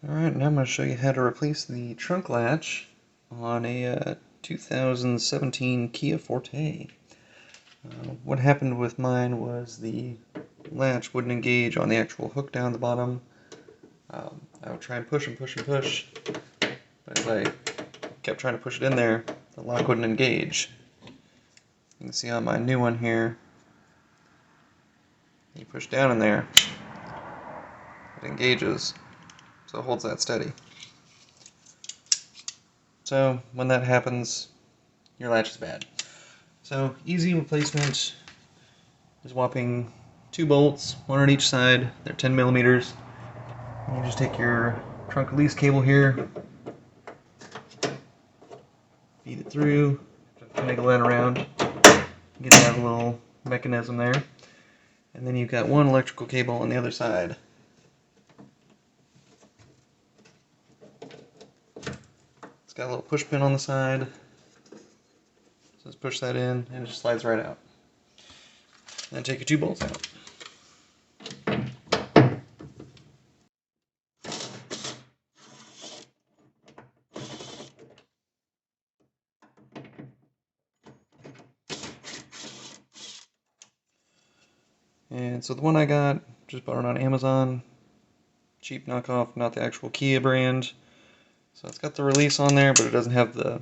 Alright, now I'm going to show you how to replace the trunk latch on a 2017 Kia Forte. What happened with mine was the latch wouldn't engage on the actual hook down the bottom. I would try and push and push and push, but as I kept trying to push it in there, the lock wouldn't engage. You can see on my new one here, you push down in there, it engages, so it holds that steady. So when that happens, your latch is bad. So easy replacement is whopping 2 bolts, one on each side. They're 10 millimeters. You just take your trunk release cable here, feed it through, finagle that around, get that little mechanism there, and then you've got one electrical cable on the other side. It's got a little push pin on the side. So just push that in and it just slides right out. And then take your 2 bolts out. And so the one I got, just bought it on Amazon. Cheap knockoff, not the actual Kia brand. So it's got the release on there, but it doesn't have the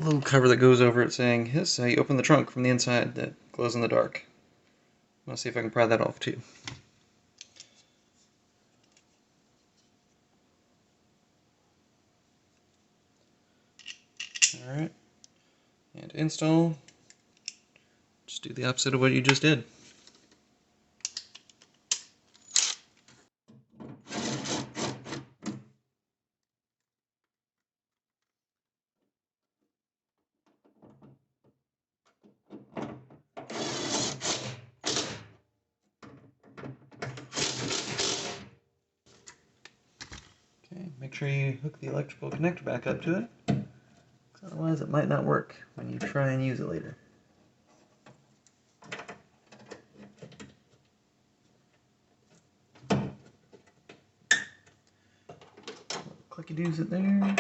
little cover that goes over it saying, "This is how you open the trunk from the inside," that glows in the dark. I'm going to see if I can pry that off too. Alright, and install, just do the opposite of what you just did. Okay, make sure you hook the electrical connector back up to it, because otherwise it might not work when you try and use it later. Clicky-doos it there.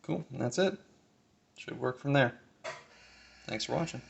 Cool, and that's it. Should work from there. Thanks for watching.